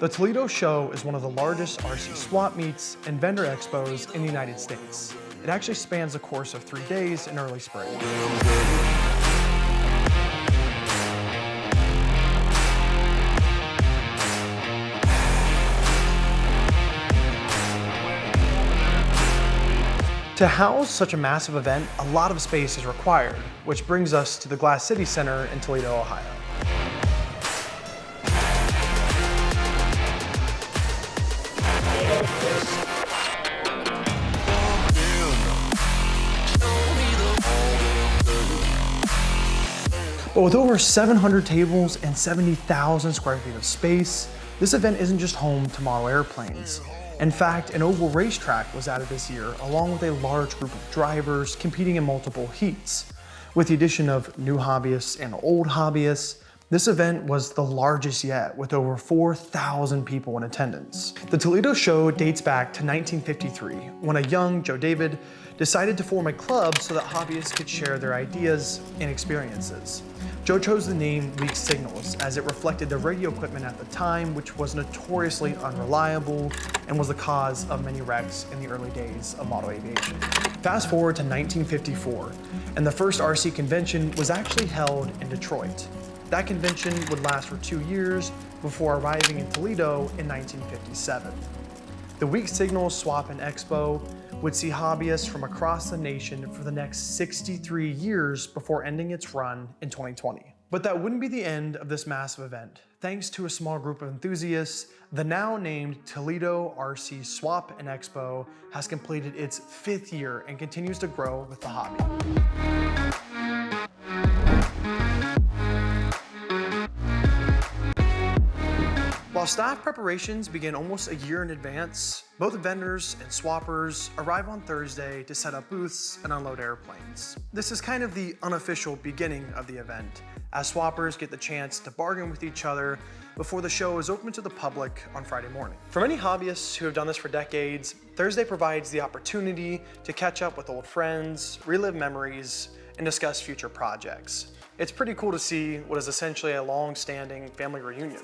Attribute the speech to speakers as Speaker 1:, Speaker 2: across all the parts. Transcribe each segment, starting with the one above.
Speaker 1: The Toledo Show is one of the largest RC swap meets and vendor expos in the United States. It actually spans a course of 3 days in early spring. To house such a massive event, a lot of space is required, which brings us to the Glass City Center in Toledo, Ohio. But with over 700 tables and 70,000 square feet of space, this event isn't just home to model airplanes. In fact, an oval racetrack was added this year, along with a large group of drivers competing in multiple heats. With the addition of new hobbyists and old hobbyists, this event was the largest yet, with over 4,000 people in attendance. The Toledo Show dates back to 1953, when a young Joe David decided to form a club so that hobbyists could share their ideas and experiences. Joe chose the name Weak Signals as it reflected the radio equipment at the time, which was notoriously unreliable and was the cause of many wrecks in the early days of model aviation. Fast forward to 1954, and the first RC convention was actually held in Detroit. That convention would last for 2 years before arriving in Toledo in 1957. The Weak Signals Swap and Expo would see hobbyists from across the nation for the next 63 years before ending its run in 2020. But that wouldn't be the end of this massive event. Thanks to a small group of enthusiasts, the now named Toledo RC Swap and Expo has completed its 5th year and continues to grow with the hobby. While staff preparations begin almost a year in advance, both vendors and swappers arrive on Thursday to set up booths and unload airplanes. This is kind of the unofficial beginning of the event, as swappers get the chance to bargain with each other before the show is open to the public on Friday morning. For many hobbyists who have done this for decades, Thursday provides the opportunity to catch up with old friends, relive memories, and discuss future projects. It's pretty cool to see what is essentially a long-standing family reunion.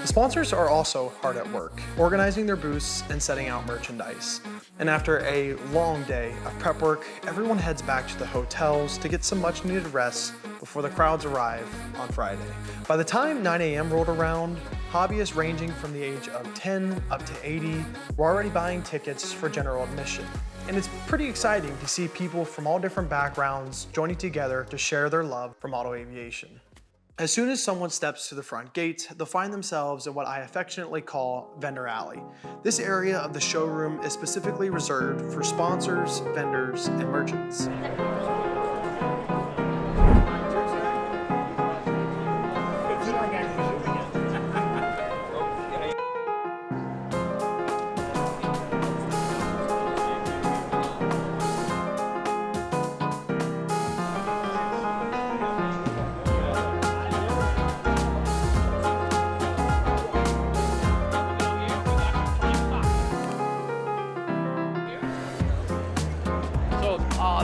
Speaker 1: Sponsors are also hard at work, organizing their booths and setting out merchandise. And after a long day of prep work, everyone heads back to the hotels to get some much needed rest before the crowds arrive on Friday. By the time 9 a.m. rolled around, hobbyists ranging from the age of 10 up to 80 were already buying tickets for general admission. And it's pretty exciting to see people from all different backgrounds joining together to share their love for model aviation. As soon as someone steps to the front gate, they'll find themselves in what I affectionately call Vendor Alley. This area of the showroom is specifically reserved for sponsors, vendors, and merchants.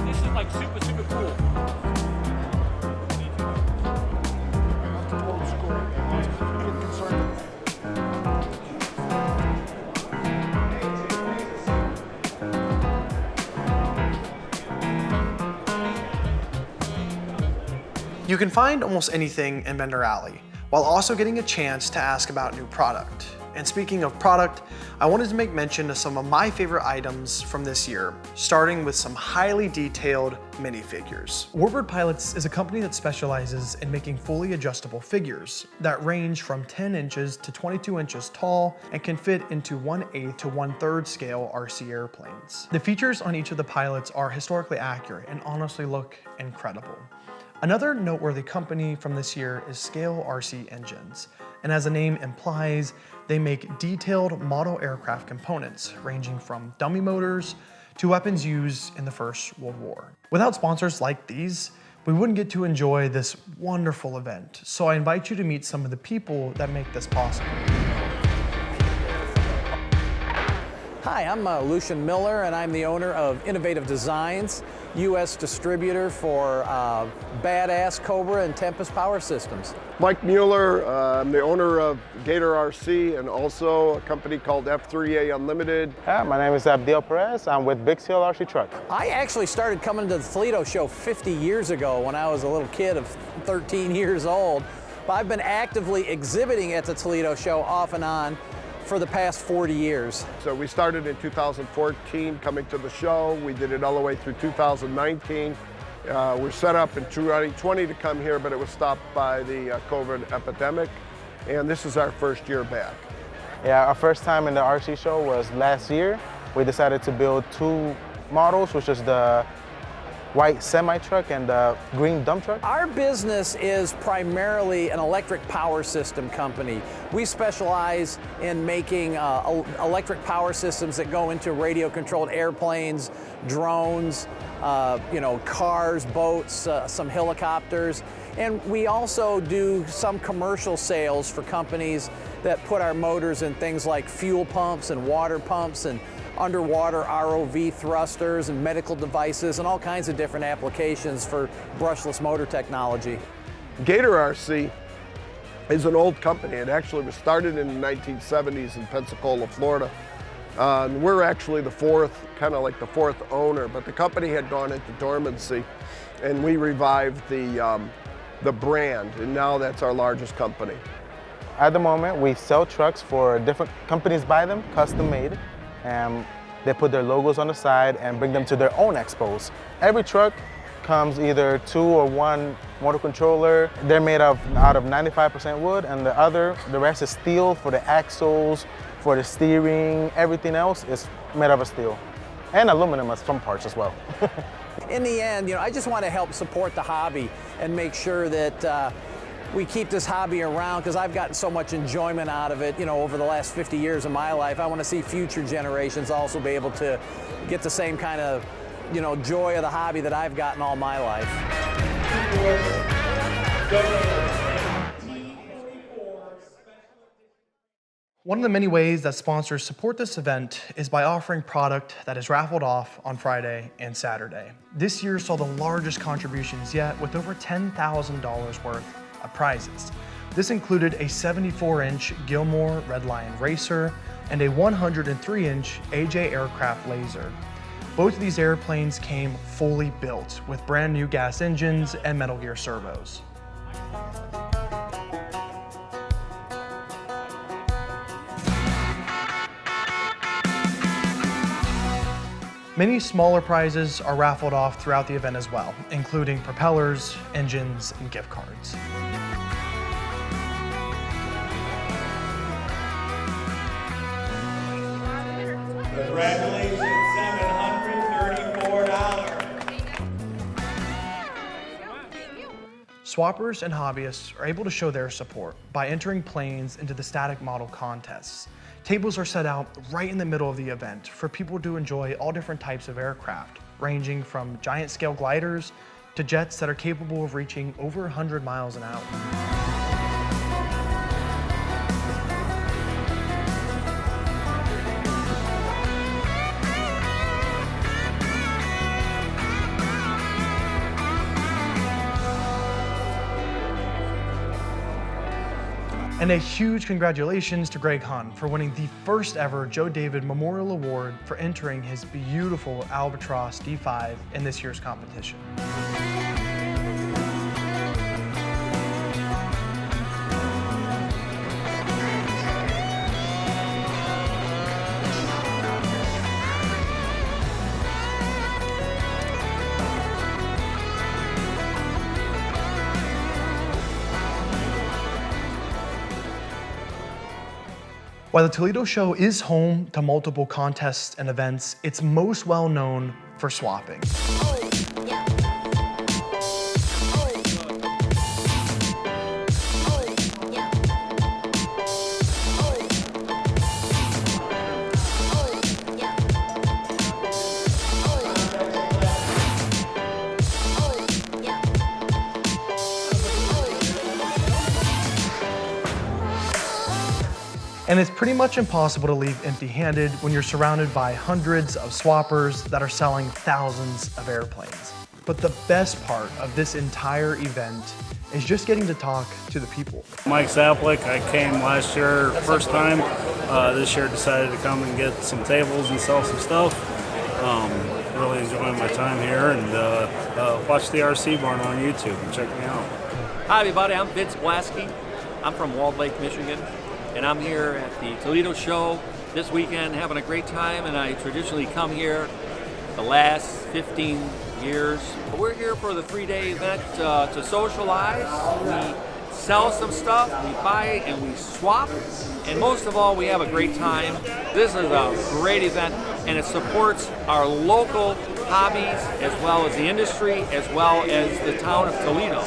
Speaker 2: This is like super cool.
Speaker 1: You can find almost anything in Vendor Alley, while also getting a chance to ask about new product. And speaking of product, I wanted to make mention of some of my favorite items from this year, starting with some highly detailed minifigures. Warbird Pilots is a company that specializes in making fully adjustable figures that range from 10 inches to 22 inches tall and can fit into 1/8 to 1/3 scale RC airplanes. The features on each of the pilots are historically accurate and honestly look incredible. Another noteworthy company from this year is Scale RC Engines. And as the name implies, they make detailed model aircraft components ranging from dummy motors to weapons used in the First World War. Without sponsors like these, we wouldn't get to enjoy this wonderful event. So I invite you to meet some of the people that make this possible.
Speaker 3: Hi, I'm Lucian Miller, and I'm the owner of Innovative Designs, U.S. distributor for Badass, Cobra, and Tempest Power Systems.
Speaker 4: Mike Mueller, I'm the owner of Gator RC and also a company called F3A Unlimited.
Speaker 5: Yeah, my name is Abdiel Perez. I'm with Big Seal RC Truck.
Speaker 3: I actually started coming to the Toledo Show 50 years ago when I was a little kid of 13 years old. But I've been actively exhibiting at the Toledo Show off and on for the past 40 years.
Speaker 4: So we started in 2014 coming to the show. We did it all the way through 2019. We're set up in 2020 to come here, but it was stopped by the COVID epidemic. And this is our first year back.
Speaker 5: Yeah, our first time in the RC show was last year. We decided to build two models, which is the white semi-truck and the green dump truck.
Speaker 3: Our business is primarily an electric power system company. We specialize in making electric power systems that go into radio-controlled airplanes, drones, cars, boats, some helicopters. And we also do some commercial sales for companies that put our motors in things like fuel pumps and water pumps and underwater ROV thrusters and medical devices and all kinds of different applications for brushless motor technology.
Speaker 4: Gator RC is an old company. It actually was started in the 1970s in Pensacola, Florida. We're actually the fourth owner, but the company had gone into dormancy and we revived the brand, and now that's our largest company.
Speaker 5: At the moment, we sell trucks for different companies, buy them, custom made. And they put their logos on the side and bring them to their own expos. Every truck comes either 2 or 1 motor controller. They're made out of 95% wood, and the rest is steel for the axles, for the steering. Everything else is made out of steel. And aluminum as some parts as well.
Speaker 3: In the end, I just want to help support the hobby and make sure that we keep this hobby around, because I've gotten so much enjoyment out of it, over the last 50 years of my life. I want to see future generations also be able to get the same kind of, joy of the hobby that I've gotten all my life.
Speaker 1: One of the many ways that sponsors support this event is by offering product that is raffled off on Friday and Saturday. This year saw the largest contributions yet, with over $10,000 worth of prizes. This included a 74-inch Gilmore Red Lion Racer and a 103-inch AJ Aircraft Laser. Both of these airplanes came fully built with brand new gas engines and Metal Gear servos. Many smaller prizes are raffled off throughout the event as well, including propellers, engines, and gift cards.
Speaker 6: Congratulations, $734.
Speaker 1: Swappers and hobbyists are able to show their support by entering planes into the static model contests. Tables are set out right in the middle of the event for people to enjoy all different types of aircraft, ranging from giant scale gliders to jets that are capable of reaching over 100 miles an hour. And a huge congratulations to Greg Hunn for winning the first ever Joe David Memorial Award for entering his beautiful Albatross D5 in this year's competition. While the Toledo Show is home to multiple contests and events, it's most well known for swapping. And it's pretty much impossible to leave empty-handed when you're surrounded by hundreds of swappers that are selling thousands of airplanes. But the best part of this entire event is just getting to talk to the people.
Speaker 7: Mike Zaplick, I came last year, first time. This year decided to come and get some tables and sell some stuff. Really enjoying my time here, and watch the RC Barn on YouTube and check me out.
Speaker 2: Hi everybody, I'm Vince Blasky. I'm from Walled Lake, Michigan, and I'm here at the Toledo Show this weekend having a great time, and I traditionally come here the last 15 years. We're here for the 3-day event to socialize. We sell some stuff, we buy and we swap, and most of all, we have a great time. This is a great event, and it supports our local hobbies as well as the industry, as well as the town of Toledo.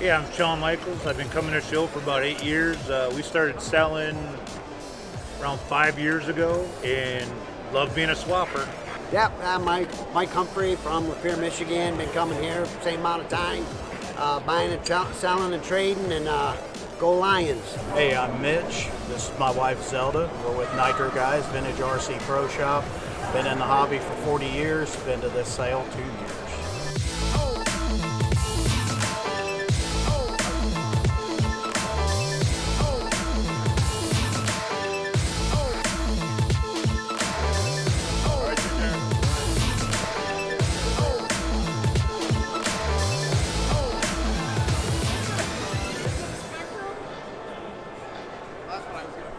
Speaker 6: Yeah, I'm Sean Michaels. I've been coming to the show for about 8 years. We started selling around 5 years ago and love being a swapper.
Speaker 8: Yep, I'm Mike Humphrey from Lapeer, Michigan. Been coming here same amount of time, buying and selling and trading, and go Lions.
Speaker 9: Hey, I'm Mitch. This is my wife Zelda. We're with Nitro Guys, Vintage RC Pro Shop. Been in the hobby for 40 years. Been to this sale 2 years.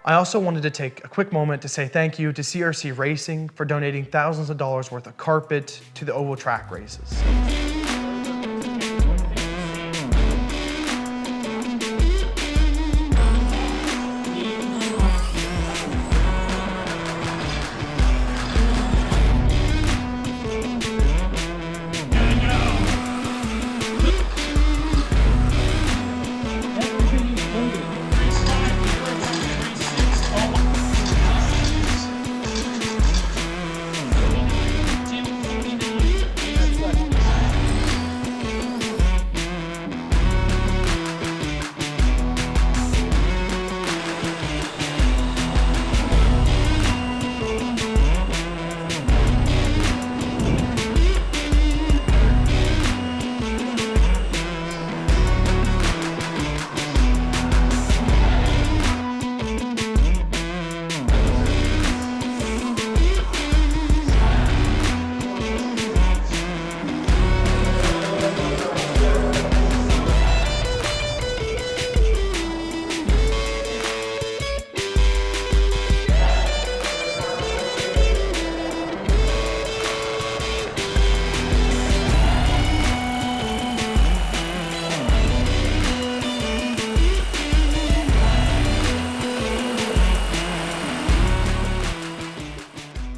Speaker 1: I also wanted to take a quick moment to say thank you to CRC Racing for donating thousands of dollars worth of carpet to the oval track races.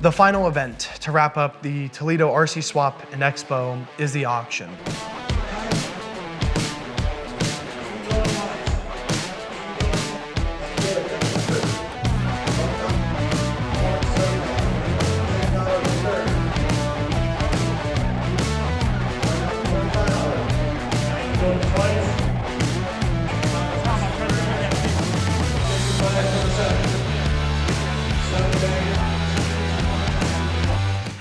Speaker 1: The final event to wrap up the Toledo RC Swap and Expo is the auction.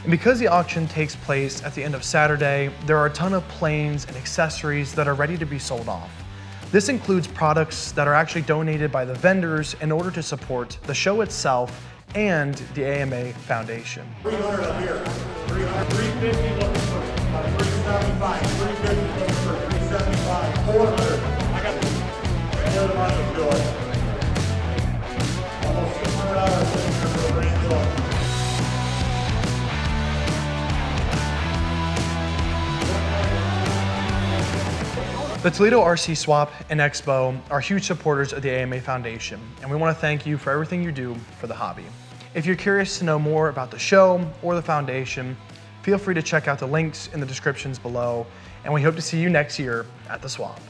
Speaker 1: And because the auction takes place at the end of Saturday, there are a ton of planes and accessories that are ready to be sold off. This includes products that are actually donated by the vendors in order to support the show itself and the AMA Foundation.
Speaker 6: 300 up here. 300, 350 looking for 375, 350 looking for 375, 400. I got the other one was good. Almost $600 looking for a brand new.
Speaker 1: The Toledo RC Swap and Expo are huge supporters of the AMA Foundation, and we want to thank you for everything you do for the hobby. If you're curious to know more about the show or the foundation, feel free to check out the links in the descriptions below, and we hope to see you next year at the Swap.